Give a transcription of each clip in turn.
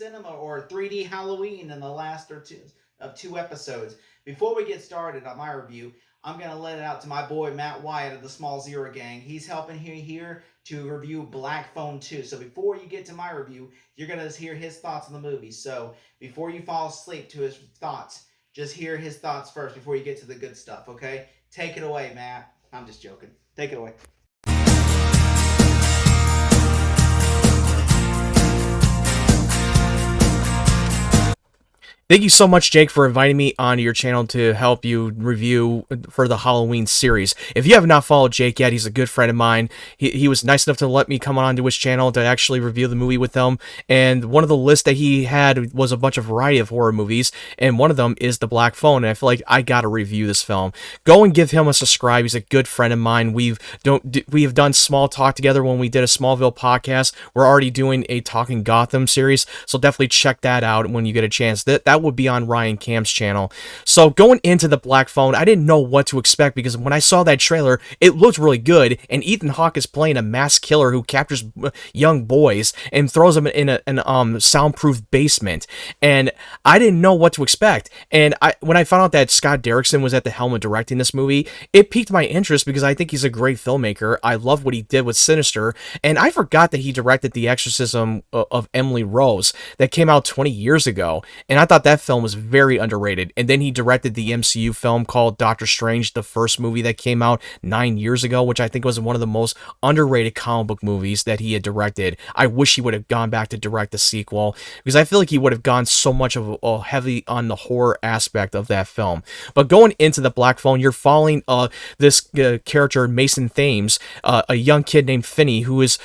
cinema or 3D Halloween in the last or two episodes. Before we get started on my review, I'm gonna let it out to my boy Matt Wyatt of the Small Zero Gang. He's helping me here to review Black Phone 2. So before you get to my review, you're gonna hear his thoughts on the movie. So before you fall asleep to his thoughts, just hear his thoughts first before you get to the good stuff, okay? Take it away, Matt. I'm just joking. Take it away. Thank you so much, Jake, for inviting me onto your channel to help you review for the Halloween series. If you have not followed Jake yet, he's a good friend of mine. He was nice enough to let me come onto his channel to actually review the movie with him. And one of the lists that he had was a bunch of variety of horror movies, and one of them is The Black Phone. And I feel like I gotta review this film. Go and give him a subscribe. He's a good friend of mine. We have done small talk together when we did a Smallville podcast. We're already doing a Talking Gotham series, so definitely check that out when you get a chance. That would be on Ryan Camp's channel. So going into The Black Phone, I didn't know what to expect because when I saw that trailer, it looked really good, and Ethan Hawke is playing a mass killer who captures young boys and throws them in an soundproof basement, and I didn't know what to expect. And when I found out that Scott Derrickson was at the helm of directing this movie, it piqued my interest because I think he's a great filmmaker. I love what he did with Sinister, and I forgot that he directed The Exorcism of Emily Rose that came out 20 years ago, and I thought that film was very underrated. And then he directed the MCU film called Doctor Strange, the first movie that came out 9 years ago, which I think was one of the most underrated comic book movies that he had directed. I wish he would have gone back to direct the sequel because I feel like he would have gone so much of a heavy on the horror aspect of that film. But going into The Black Phone, you're following this character, Mason Thames, a young kid named Finney, who is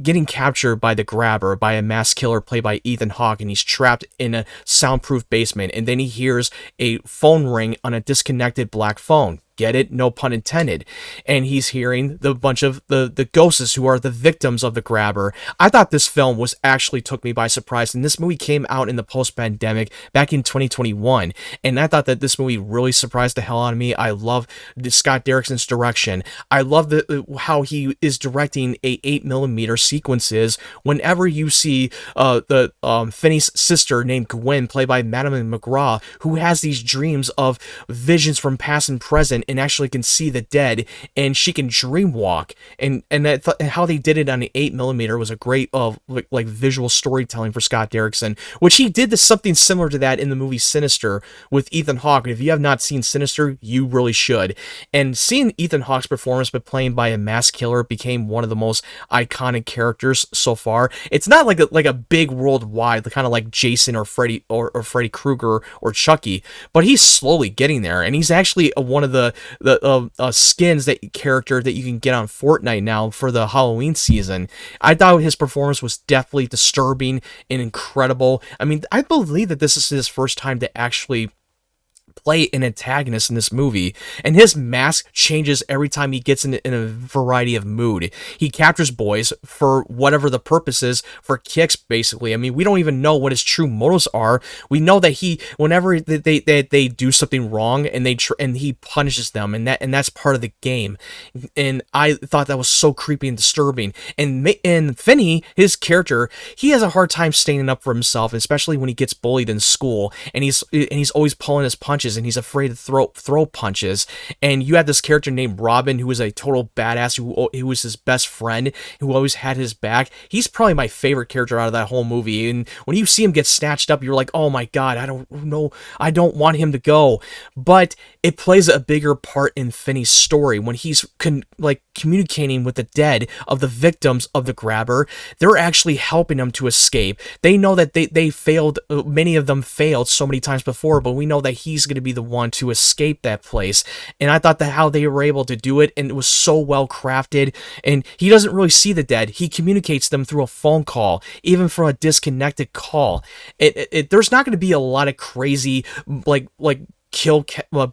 getting captured by the Grabber, by a mass killer played by Ethan Hawke, and he's trapped in a soundproof basement, and then he hears a phone ring on a disconnected black phone. Get it? No pun intended. And he's hearing the bunch of the ghosts who are the victims of the Grabber. I thought this film actually took me by surprise, and this movie came out in the post-pandemic back in 2021, and I thought that this movie really surprised the hell out of me. I love Scott Derrickson's direction. I love how he is directing a 8mm sequences. Whenever you see Finney's sister named Gwen, played by Madeline McGraw, who has these dreams of visions from past and present, and actually can see the dead, and she can dream walk, and how they did it on the 8mm was a great like visual storytelling for Scott Derrickson, which he did something similar to that in the movie Sinister with Ethan Hawke. And if you have not seen Sinister, you really should. And seeing Ethan Hawke's performance but playing by a mass killer became one of the most iconic characters so far. It's not like a big worldwide, kind of like Jason or Freddy or Freddy Krueger or Chucky, but he's slowly getting there, and he's actually one of the skins character that you can get on Fortnite now for the Halloween season. I thought his performance was definitely disturbing and incredible. I mean, I believe that this is his first time to actually play an antagonist in this movie, and his mask changes every time he gets in a variety of mood. He captures boys for whatever the purpose is, for kicks, basically. I mean, we don't even know what his true motives are. We know that whenever they do something wrong, and he punishes them, and that's part of the game. And I thought that was so creepy and disturbing. And Finney, his character, he has a hard time standing up for himself, especially when he gets bullied in school, and he's always pulling his punches, and he's afraid to throw punches. And you have this character named Robin, who is a total badass, who was his best friend, who always had his back. He's probably my favorite character out of that whole movie. And when you see him get snatched up, you're like, oh my god, I don't want him to go. But it plays a bigger part in Finney's story when he's communicating with the dead of the victims of the Grabber. They're actually helping him to escape. They know that they failed, many of them failed so many times before, but we know that he's going to be the one to escape that place. And I thought that how they were able to do it, and it was so well crafted. And he doesn't really see the dead. He communicates them through a phone call, even from a disconnected call. There's not going to be a lot of crazy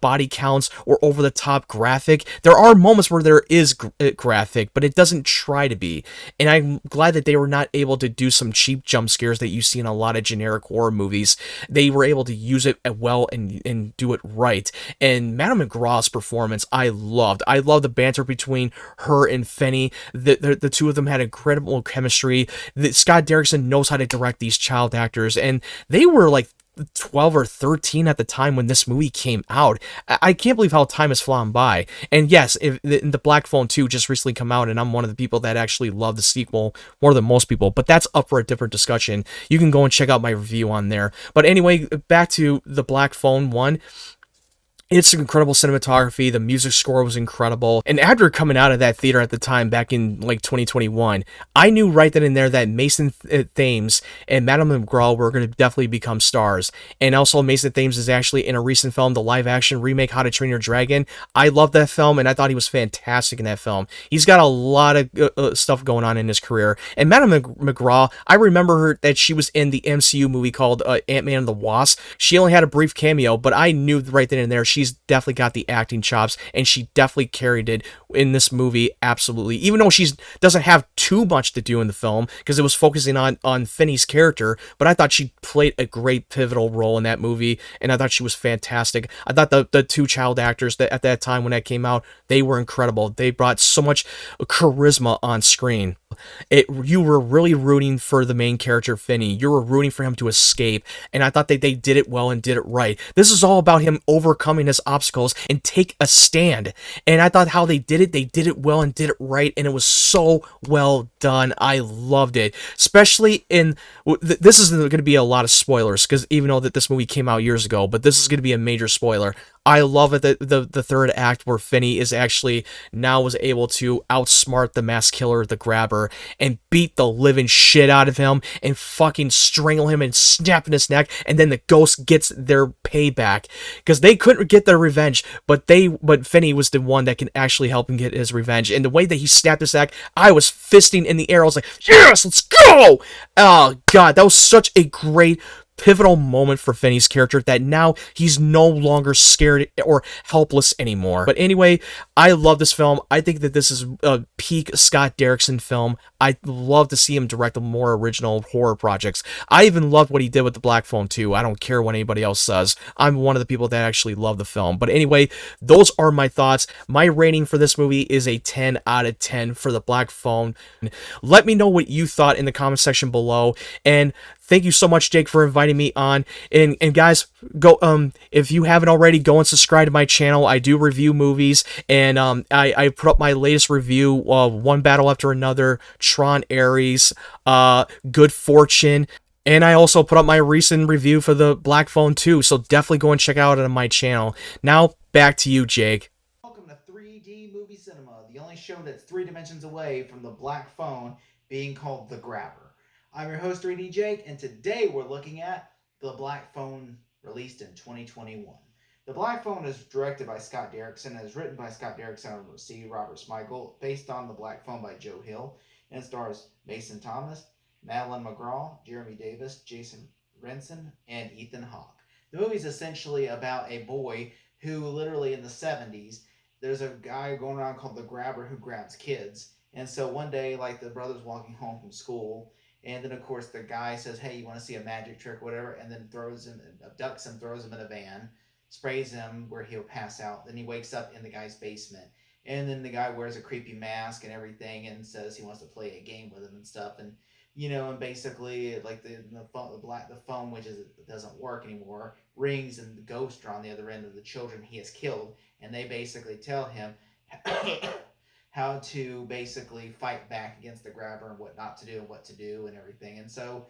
body counts or over the top graphic. There are moments where there is graphic, but it doesn't try to be. And I'm glad that they were not able to do some cheap jump scares that you see in a lot of generic horror movies. They were able to use it well and do it right. And Madame McGraw's performance, I loved. I loved the banter between her and Finney. The two of them had incredible chemistry. Scott Derrickson knows how to direct these child actors, and they were like 12 or 13 at the time when this movie came out. I can't believe how time has flown by. And yes, if the Black Phone 2 just recently come out, and I'm one of the people that actually love the sequel more than most people, but that's up for a different discussion. You can go and check out my review on there. But anyway, back to the Black Phone 1. It's incredible cinematography. The music score was incredible. And after coming out of that theater at the time, back in like 2021, I knew right then and there that Mason Thames and Madame McGraw were going to definitely become stars. And also, Mason Thames is actually in a recent film, the live action remake, How to Train Your Dragon. I love that film, and I thought he was fantastic in that film. He's got a lot of stuff going on in his career. And Madame McGraw, I remember her that she was in the MCU movie called Ant-Man and the Wasp. She only had a brief cameo, but I knew right then and there she's definitely got the acting chops, and she definitely carried it in this movie, absolutely. Even though she doesn't have too much to do in the film, because it was focusing on Finney's character, but I thought she played a great pivotal role in that movie, and I thought she was fantastic. I thought the two child actors that at that time when that came out, they were incredible. They brought so much charisma on screen. You were really rooting for the main character, Finney. You were rooting for him to escape, and I thought that they did it well and did it right. This is all about him overcoming his obstacles and take a stand. And I thought how they did it well and did it right, and it was so well done. I loved it, especially in this is going to be a lot of spoilers, because even though that this movie came out years ago, but this is going to be a major spoiler. I love it that the third act where Finney is actually now was able to outsmart the mass killer, the grabber, and beat the living shit out of him and fucking strangle him and snap in his neck, and then the ghost gets their payback because they couldn't get their revenge, but Finney was the one that can actually help him get his revenge. And the way that he snapped his neck, I was fisting in the air. I was like, yes, let's go! Oh god, that was such a great pivotal moment for Finney's character, that now he's no longer scared or helpless anymore. But anyway, I love this film. I think that this is a peak Scott Derrickson film. I love to see him direct more original horror projects. I even loved what he did with the Black Phone 2. I don't care what anybody else says. I'm one of the people that actually love the film. But anyway, those are my thoughts. My rating for this movie is a 10 out of 10 for the Black Phone. Let me know what you thought in the comment section below. And thank you so much, Jake, for inviting me on. And guys, go if you haven't already, go and subscribe to my channel. I do review movies, and I put up my latest review, One Battle After Another, Tron Ares, Good Fortune. And I also put up my recent review for the Black Phone 2, so definitely go and check out on my channel. Now, back to you, Jake. Welcome to 3D Movie Cinema, the only show that's 3 dimensions away from the Black Phone being called The Grabber. I'm your host, 3D Jake, and today we're looking at The Black Phone, released in 2021. The Black Phone is directed by Scott Derrickson and is written by Scott Derrickson and C. Robert Smigel, based on The Black Phone by Joe Hill, and it stars Mason Thomas, Madeline McGraw, Jeremy Davis, Jason Renson, and Ethan Hawke. The movie is essentially about a boy who, literally in the 70s, there's a guy going around called the Grabber who grabs kids. And so one day, like, the brother's walking home from school, and then, of course, the guy says, hey, you want to see a magic trick, whatever, and then throws him, abducts him, throws him in a van, sprays him where he'll pass out. Then he wakes up in the guy's basement. And then the guy wears a creepy mask and everything and says he wants to play a game with him and stuff. And, and basically, like, the phone, which doesn't work anymore, rings, and the ghosts are on the other end of the children he has killed. And they basically tell him how to basically fight back against the grabber and what not to do and what to do and everything. And so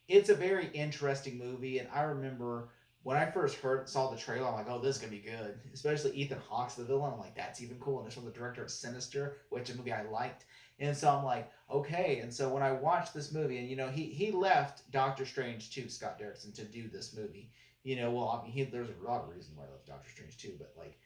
it's a very interesting movie. And I remember when I first saw the trailer, I'm like, oh, this is going to be good. Especially Ethan Hawke's the villain. I'm like, that's even cool. And it's from the director of Sinister, which is a movie I liked. And so I'm like, okay. And so when I watched this movie, and, he left Doctor Strange 2, Scott Derrickson, to do this movie. There's a lot of reasons why I love Doctor Strange 2, but like,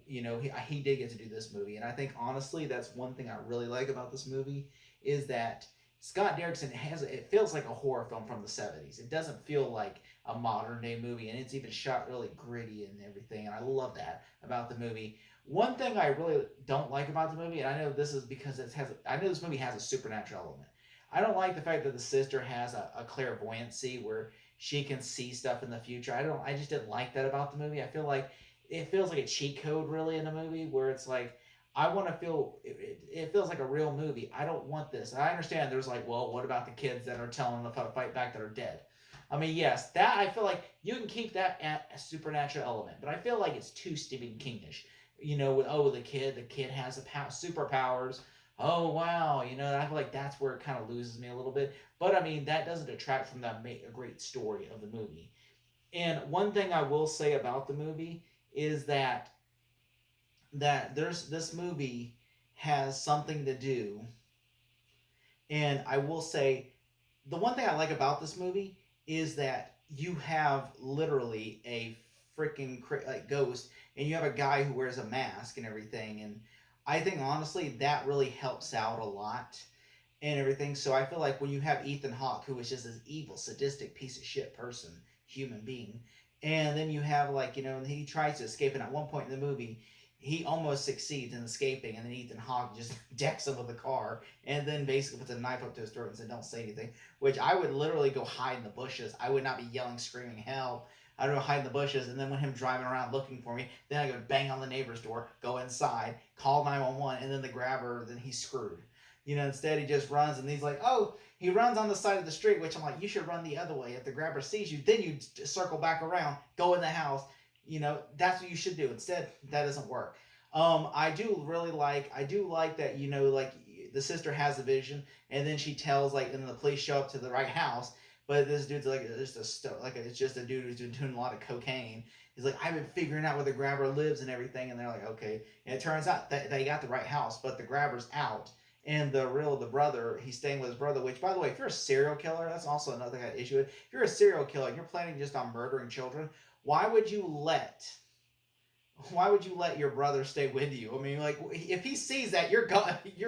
he did get to do this movie. And I think, honestly, that's one thing I really like about this movie, is that Scott Derrickson it feels like a horror film from the 70s. It doesn't feel like a modern day movie, and it's even shot really gritty and everything, and I love that about the movie. One thing I really don't like about the movie, and I know this is because I know this movie has a supernatural element. I don't like the fact that the sister has a clairvoyancy where she can see stuff in the future. I just didn't like that about the movie. I feel like it feels like a cheat code really in a movie where it's like I want to feel it feels like a real movie. I don't want this. And I understand there's like, well, what about the kids that are telling them how to fight back that are dead? I mean, yes, that I feel like you can keep that at a supernatural element, but I feel like it's too Stephen Kingish. With the kid has superpowers. Oh wow, I feel like that's where it kind of loses me a little bit. But I mean, that doesn't detract from a great story of the movie. And one thing I will say about the movie is that there's this movie has something to do, and I will say the one thing I like about this movie is that you have literally a freaking like ghost, and you have a guy who wears a mask and everything, and I think honestly that really helps out a lot and everything. So I feel like when you have Ethan Hawke, who is just this evil, sadistic piece of shit person, human being, and then you have and he tries to escape, and at one point in the movie, he almost succeeds in escaping, and then Ethan Hawke just decks him with the car, and then basically puts a knife up to his throat and said, "Don't say anything." Which I would literally go hide in the bushes. I would not be yelling, screaming, "Help!" I'd go hide in the bushes, and then when him driving around looking for me, then I go bang on the neighbor's door, go inside, call 911, and then the grabber, then he's screwed. Instead he just runs, and he's like, oh, he runs on the side of the street, which I'm like, you should run the other way. If the grabber sees you, then you circle back around, go in the house. That's what you should do. Instead, that doesn't work. I do like that, like the sister has a vision, and then she tells, and the police show up to the right house, but this dude's like, it's just a dude who's been doing a lot of cocaine. He's like, I've been figuring out where the grabber lives and everything, and they're like, okay. And it turns out that they got the right house, but the grabber's out. And the brother, he's staying with his brother, which, by the way, if you're a serial killer, that's also another thing I had issue with. If you're a serial killer and you're planning just on murdering children, why would you let your brother stay with you? I mean, like, if he sees that, your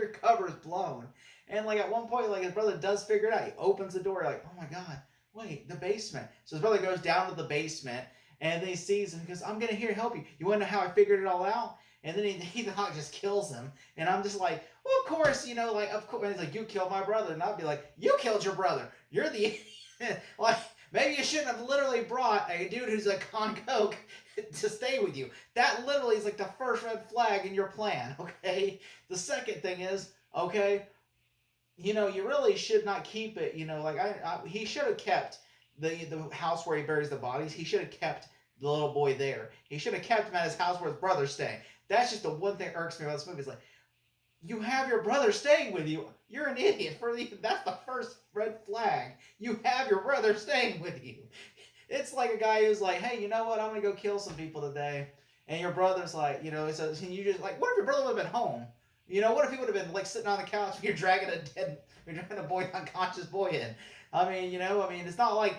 cover's blown. And like at one point, like his brother does figure it out. He opens the door, like, oh my god, wait, the basement. So his brother goes down to the basement, and then he sees him and goes, I'm gonna here help you. You wanna know how I figured it all out? And then Ethan Hawke just kills him, and I'm just like, well, of course, of course. And he's like, you killed my brother, and I'd be like, you killed your brother. You're the like. Maybe you shouldn't have literally brought a dude who's a con coke to stay with you. That literally is like the first red flag in your plan, okay? The second thing is, okay, you really should not keep it, he should have kept the house where he buries the bodies. He should have kept the little boy there. He should have kept him at his house where his brother's staying. That's just the one thing that irks me about this movie. It's like, you have your brother staying with you. You're an idiot. That's the first red flag. You have your brother staying with you. It's like a guy who's like, hey, you know what? I'm gonna go kill some people today, and your brother's like, so you just like, what if your brother would have been home? What if he would have been like sitting on the couch and you're dragging a boy, unconscious boy in? I mean, it's not like,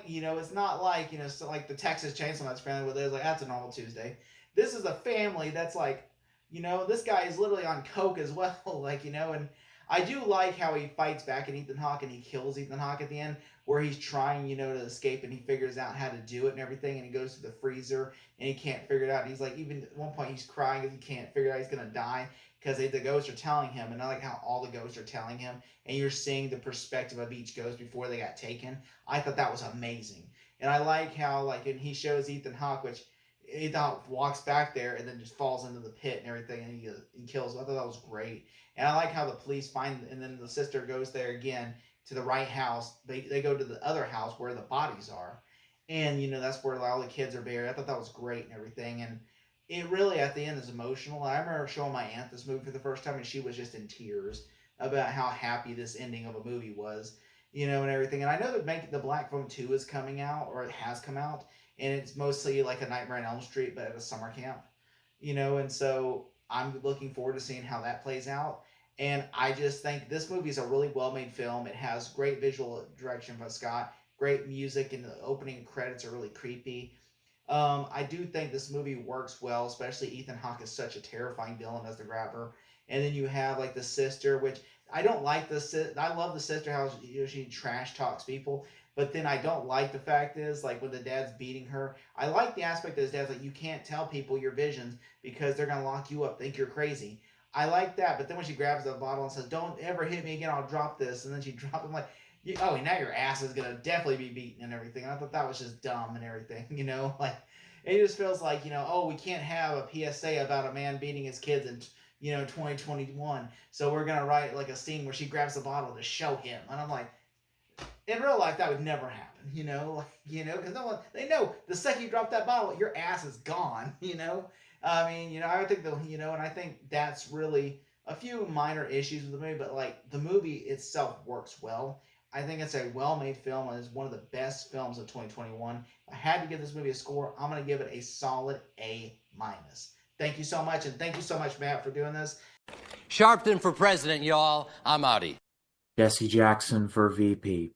so like the Texas Chainsaw Massacre family where there's like, that's a normal Tuesday. This is a family that's like, this guy is literally on coke as well, and I do like how he fights back at Ethan Hawke and he kills Ethan Hawke at the end, where he's trying, to escape, and he figures out how to do it and everything, and he goes to the freezer and he can't figure it out. And he's like, even at one point he's crying because he can't figure out he's gonna die because the ghosts are telling him, and I like how all the ghosts are telling him, and you're seeing the perspective of each ghost before they got taken. I thought that was amazing, and I like how and he shows Ethan Hawke, which Ethan Hawke walks back there and then just falls into the pit and everything, and he kills him. I thought that was great. And I like how the police find, and then the sister goes there again to the right house. They go to the other house where the bodies are, and that's where all the kids are buried. I thought that was great and everything, and it really at the end is emotional. I remember showing my aunt this movie for the first time, and she was just in tears about how happy this ending of a movie was, and everything. And I know that the Black Phone 2 is coming out, or it has come out, and it's mostly like a Nightmare on Elm Street, but at a summer camp, and so I'm looking forward to seeing how that plays out. And I just think this movie is a really well-made film. It has great visual direction from Scott, great music, and the opening credits are really creepy. I do think this movie works well, especially Ethan Hawke is such a terrifying villain as the grabber. And then you have like the sister, which I don't like I love the sister how she trash talks people, but then I don't like the fact is like when the dad's beating her. I like the aspect that his dad's like, you can't tell people your visions because they're gonna lock you up, think you're crazy. I like that, but then when she grabs the bottle and says, "Don't ever hit me again, I'll drop this," and then she drops him like, oh, now your ass is gonna definitely be beaten and everything. And I thought that was just dumb and everything, like it just feels like oh, we can't have a PSA about a man beating his kids in 2021, so we're gonna write like a scene where she grabs the bottle to show him, and I'm like, in real life that would never happen, because no one they know the second you drop that bottle, your ass is gone, I mean, I would think and I think that's really a few minor issues with the movie, but like the movie itself works well. I think it's a well-made film and is one of the best films of 2021. If I had to give this movie a score, I'm going to give it a solid A-. Thank you so much, and thank you so much, Matt, for doing this. Sharpton for president, y'all. I'm outie. Jesse Jackson for VP.